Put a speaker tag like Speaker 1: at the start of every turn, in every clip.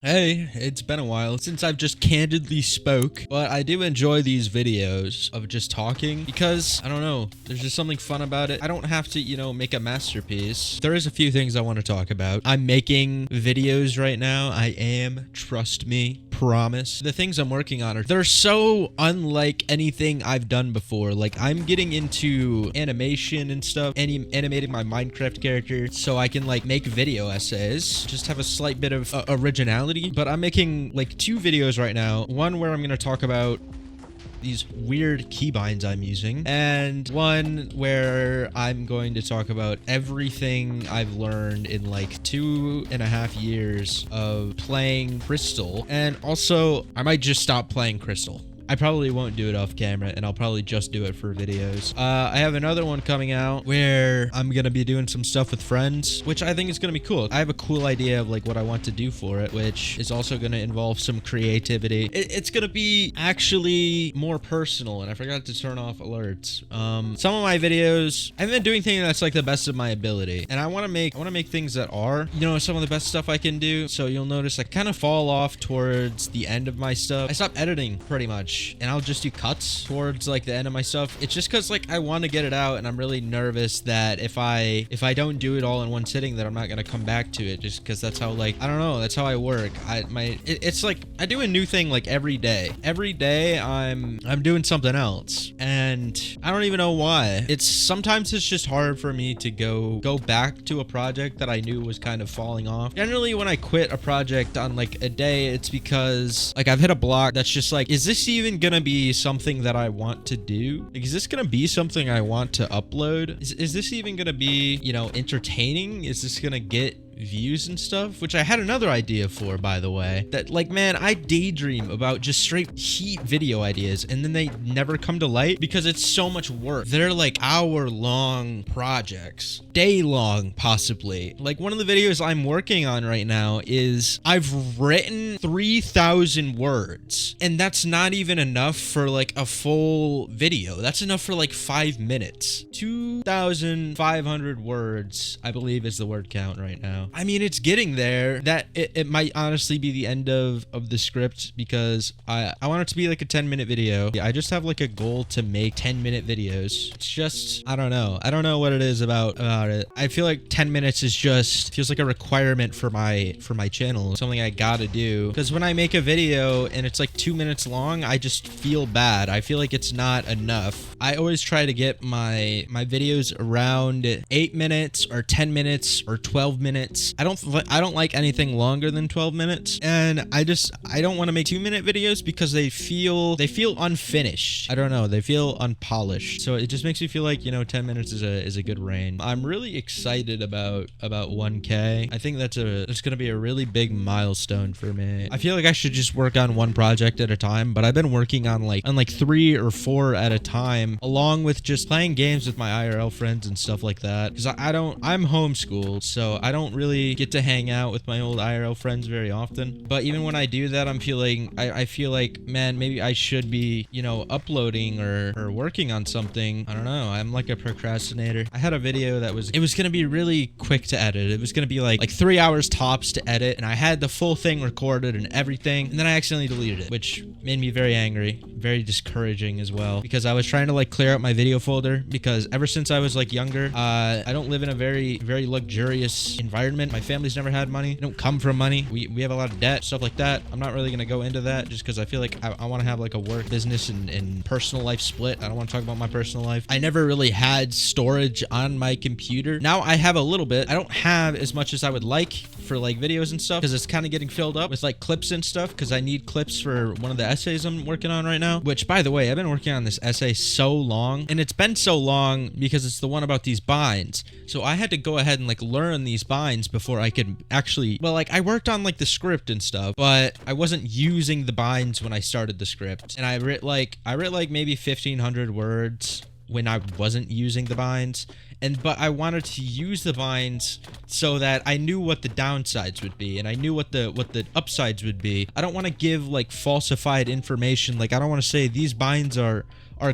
Speaker 1: Hey, it's been a while since I've just candidly spoke, but I do enjoy these videos of just talking because, I don't know, there's just something fun about it. I don't have to, make a masterpiece. There is a few things I want to talk about. I'm making videos right now. I am, trust me. Promise. The things I'm working on they're so unlike anything I've done before. Like, I'm getting into animation and stuff, animating my Minecraft character so I can like make video essays, just have a slight bit of originality. But I'm making like 2 videos right now. One where I'm going to talk about these weird keybinds I'm using, and one where I'm going to talk about everything I've learned in like 2.5 years of playing Crystal. And also, I might just stop playing Crystal. I probably won't do it off camera, and I'll probably just do it for videos. I have another one coming out where I'm gonna be doing some stuff with friends, which I think is gonna be cool. I have a cool idea of like what I want to do for it, which is also gonna involve some creativity. It's gonna be actually more personal, and I forgot to turn off alerts. Some of my videos, I've been doing things that's like the best of my ability, and I want to make things that are, some of the best stuff I can do. So you'll notice I kind of fall off towards the end of my stuff. I stopped editing pretty much, and I'll just do cuts towards like the end of my stuff. It's just because like I want to get it out, and I'm really nervous that if I don't do it all in one sitting, that I'm not gonna come back to it, just because that's how, like, I don't know, that's how I work. It's like I do a new thing like every day. Every day I'm doing something else, and I don't even know why. Sometimes it's just hard for me to go back to a project that I knew was kind of falling off. Generally, when I quit a project on like a day, it's because like I've hit a block that's just like, is this even gonna be something that I want to do? Like, is this gonna be something I want to upload? Is this even gonna be, entertaining? Is this gonna get views and stuff? Which I had another idea for, by the way, that like, man, I daydream about just straight heat video ideas, and then they never come to light because it's so much work. They're like hour-long projects, day-long possibly. Like, one of the videos I'm working on right now is I've written 3,000 words, and that's not even enough for like a full video. That's enough for like 5 minutes. 2,500 words, I believe, is the word count right now. I mean, it's getting there. That it might honestly be the end of the script, because I want it to be like a 10-minute video. Yeah, I just have like a goal to make 10-minute videos. It's just, I don't know what it is about it. I feel like 10 minutes feels like a requirement for my channel, something I gotta do, because when I make a video and it's like 2 minutes long, I just feel bad. I feel like it's not enough. I always try to get my videos around 8 minutes or 10 minutes or 12 minutes. I don't like anything longer than 12 minutes, and I don't want to make 2-minute videos because they feel unfinished. I don't know, they feel unpolished. So it just makes me feel like, 10 minutes is a good range. I'm really excited about 1K. I think it's gonna be a really big milestone for me. I feel like I should just work on one project at a time, but I've been working on like 3 or 4 at a time, along with just playing games with my IRL friends and stuff like that, because I'm homeschooled, so I don't really get to hang out with my old IRL friends very often. But even when I do that, I feel like, man, maybe I should be, uploading or working on something. I don't know. I'm like a procrastinator. I had a video that was gonna be really quick to edit. It was gonna be like 3 hours tops to edit, and I had the full thing recorded and everything, and then I accidentally deleted it, which made me very angry, very discouraging as well, because I was trying to like clear out my video folder, because ever since I was like younger, I don't live in a very, very luxurious environment. My family's never had money. I don't come from money. We have a lot of debt, stuff like that. I'm not really gonna go into that, just because I feel like I want to have like a work, business, and personal life split. I don't want to talk about my personal life. I never really had storage on my computer. Now I have a little bit. I don't have as much as I would like for like videos and stuff, because it's kind of getting filled up with like clips and stuff, because I need clips for one of the essays I'm working on right now, which, by the way, I've been working on this essay so long, and it's been so long because it's the one about these binds. So I had to go ahead and like learn these binds before I could actually, well, like, I worked on like the script and stuff, but I wasn't using the binds when I started the script, and I writ like maybe 1,500 words when I wasn't using the binds. But I wanted to use the binds so that I knew what the downsides would be, and I knew what the upsides would be. I don't want to give like falsified information. Like, I don't want to say these binds are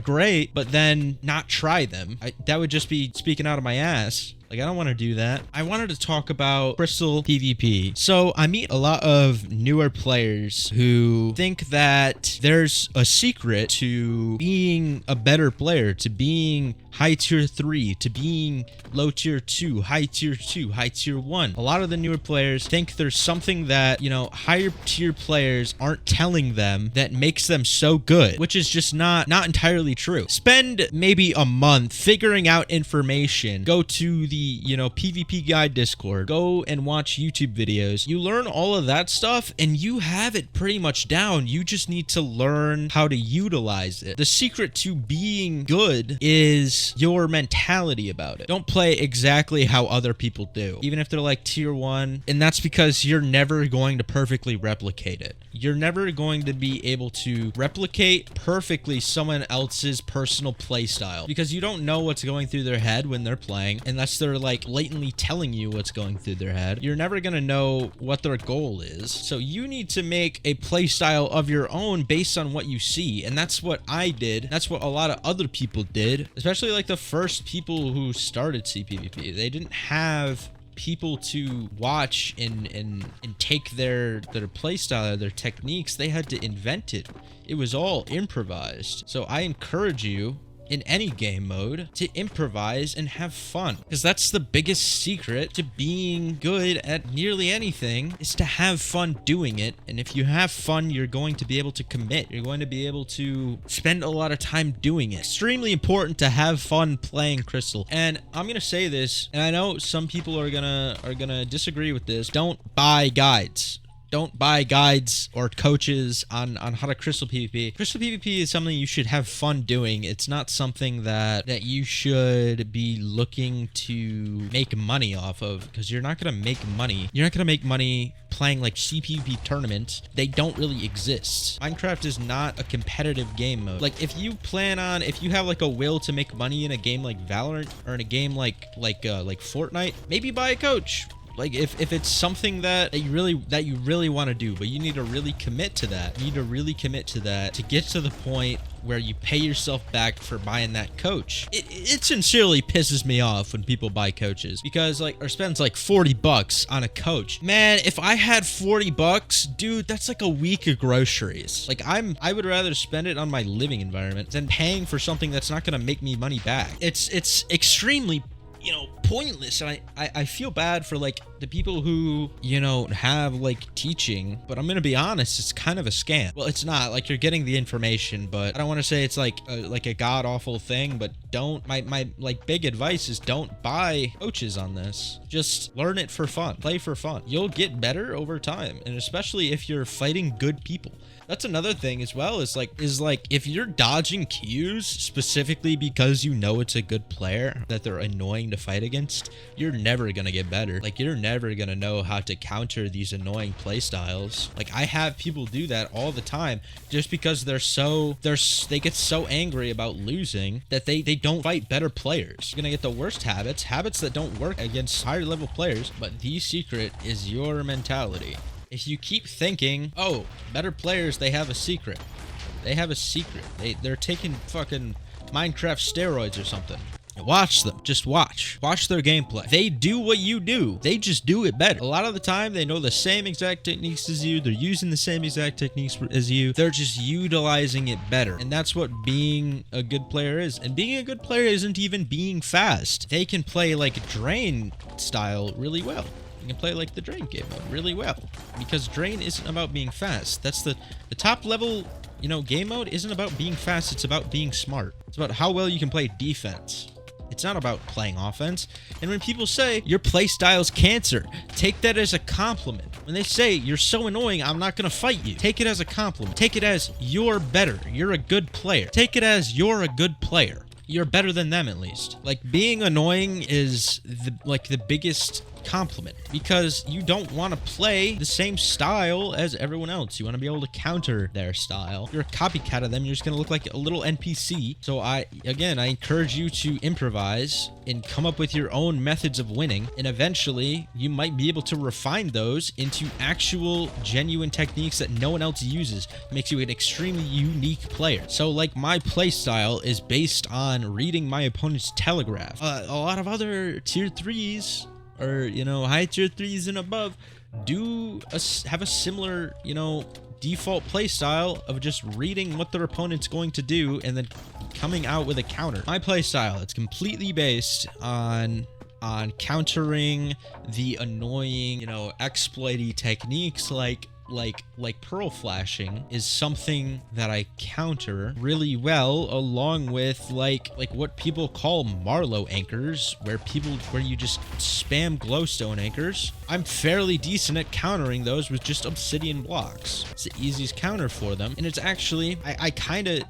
Speaker 1: great, but then not try them. That would just be speaking out of my ass. Like, I don't want to do that. I wanted to talk about Crystal PvP. So I meet a lot of newer players who think that there's a secret to being a better player, to being high tier 3, to being low tier 2, high tier 2, high tier 1. A lot of the newer players think there's something that, you know, higher tier players aren't telling them that makes them so good, which is just not entirely true. Spend maybe a month figuring out information. Go to the, you know, PvP guide Discord. Go and watch YouTube videos. You learn all of that stuff and you have it pretty much down. You just need to learn how to utilize it. The secret to being good is your mentality about it. Don't play exactly how other people do, even if they're like tier 1, and that's because you're never going to perfectly replicate it. You're never going to be able to replicate perfectly someone else's personal play style because you don't know what's going through their head when they're playing unless they're like blatantly telling you what's going through their head. You're never going to know what their goal is. So you need to make a play style of your own based on what you see, and that's what I did. That's what a lot of other people did, especially like the first people who started CPvP. They didn't have people to watch and take their play style, their techniques. They had to invent it. It was all improvised. So I encourage you in any game mode to improvise and have fun, because that's the biggest secret to being good at nearly anything, is to have fun doing it. And if you have fun, you're going to be able to commit. You're going to be able to spend a lot of time doing it. Extremely important to have fun playing Crystal. And I'm gonna say this, and I know some people are gonna disagree with this. Don't buy guides. Don't buy guides or coaches on how to Crystal PvP. Crystal PvP is something you should have fun doing. It's not something that you should be looking to make money off of, because you're not going to make money. You're not going to make money playing like CPvP tournaments. They don't really exist. Minecraft is not a competitive game mode. Like, if you have like a will to make money in a game like Valorant or in a game like Fortnite, maybe buy a coach. Like, if it's something that you really want to do, but you need to really commit to that. You need to really commit to that to get to the point where you pay yourself back for buying that coach. It sincerely pisses me off when people buy coaches because or spends like 40 bucks on a coach. Man, if I had 40 bucks, dude, that's like a week of groceries. Like, I would rather spend it on my living environment than paying for something that's not going to make me money back. It's extremely, you know, pointless. And I feel bad for like the people who, you know, have like teaching, but I'm gonna be honest, it's kind of a scam. Well, it's not. Like, you're getting the information, but I don't want to say it's like a god awful thing, but don't, my like big advice is don't buy coaches on this. Just learn it for fun, play for fun. You'll get better over time, and especially if you're fighting good people. That's another thing as well, is like if you're dodging queues specifically because you know it's a good player that they're annoying to fight against, you're never gonna get better. Like, you're never gonna know how to counter these annoying play styles. Like, I have people do that all the time just because they get so angry about losing that they don't fight better players. You're gonna get the worst habits that don't work against higher level players. But the secret is your mentality. If you keep thinking, oh, better players, they have a secret. They have a secret. They're taking fucking Minecraft steroids or something. Watch them. Just watch. Watch their gameplay. They do what you do. They just do it better. A lot of the time, they know the same exact techniques as you. They're using the same exact techniques as you. They're just utilizing it better. And that's what being a good player is. And being a good player isn't even being fast. They can play like Drain style really well. You can play like the Drain game mode really well, because Drain isn't about being fast. That's the top level, you know, game mode isn't about being fast. It's about being smart. It's about how well you can play defense. It's not about playing offense. And when people say your play style's cancer, take that as a compliment. When they say you're so annoying, I'm not gonna fight you, take it as a compliment. Take it as you're better. You're a good player. Take it as you're a good player. You're better than them, at least. Like, being annoying is the biggest compliment, because you don't want to play the same style as everyone else. You want to be able to counter their style. If you're a copycat of them, you're just going to look like a little NPC. So I encourage you to improvise and come up with your own methods of winning, and eventually you might be able to refine those into actual genuine techniques that no one else uses. It makes you an extremely unique player. So like, my play style is based on reading my opponent's telegraph. A lot of other tier 3s, or high tier 3s and above, have a similar default play style of just reading what their opponent's going to do and then coming out with a counter. My play style, it's completely based on countering the annoying, exploity techniques like pearl flashing is something that I counter really well, along with like what people call Marlow anchors, where you just spam glowstone anchors. I'm fairly decent at countering those with just obsidian blocks. It's the easiest counter for them, and it's actually, I kind of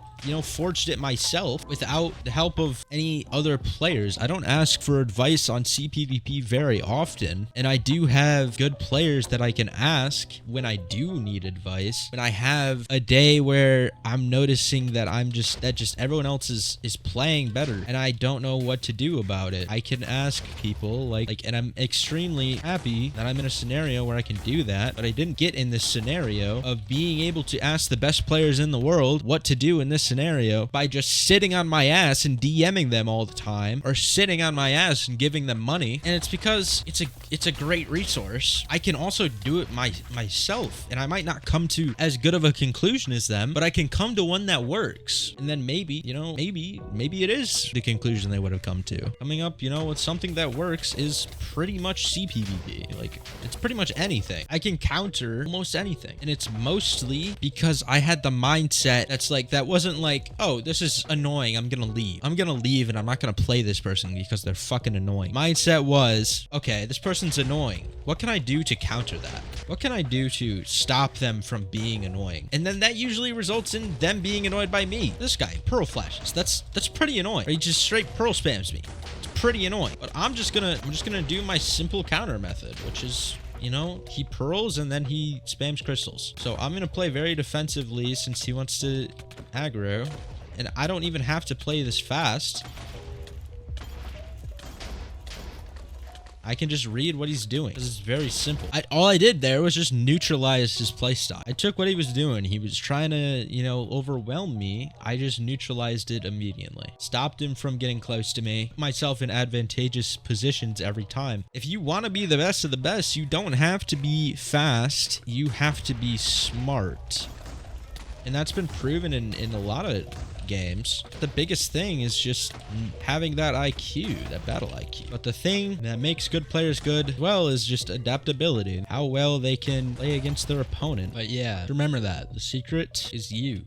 Speaker 1: forged it myself without the help of any other players. I don't ask for advice on CPvP very often, and I do have good players that I can ask when I do need advice. When I have a day where I'm noticing that everyone else is playing better and I don't know what to do about it, I can ask people and I'm extremely happy that I'm in a scenario where I can do that. But I didn't get in this scenario of being able to ask the best players in the world what to do in this scenario by just sitting on my ass and DMing them all the time, or sitting on my ass and giving them money. And it's because it's a great resource. I can also do it myself, and I might not come to as good of a conclusion as them, but I can come to one that works. And then maybe it is the conclusion they would have come to. Coming up, with something that works is pretty much CPvP. Like, it's pretty much anything. I can counter almost anything, and it's mostly because I had the mindset that wasn't like, oh, this is annoying, I'm gonna leave and I'm not gonna play this person because they're fucking annoying. Mindset was, okay, this person's annoying, what can I do to counter that? What can I do to stop them from being annoying? And then that usually results in them being annoyed by me. This guy pearl flashes, that's pretty annoying. He just straight pearl spams me. It's pretty annoying. But I'm just gonna do my simple counter method, which is, he pearls and then he spams crystals. So I'm gonna play very defensively since he wants to aggro, and I don't even have to play this fast. I can just read what he's doing. This is very simple. All I did there was just neutralize his playstyle. I took what he was doing. He was trying to, overwhelm me. I just neutralized it immediately. Stopped him from getting close to me. Put myself in advantageous positions every time. If you want to be the best of the best, you don't have to be fast. You have to be smart. And that's been proven in a lot of games. The biggest thing is just having that IQ, that battle IQ. But the thing that makes good players good, well, is just adaptability, how well they can play against their opponent. But yeah, remember that the secret is you.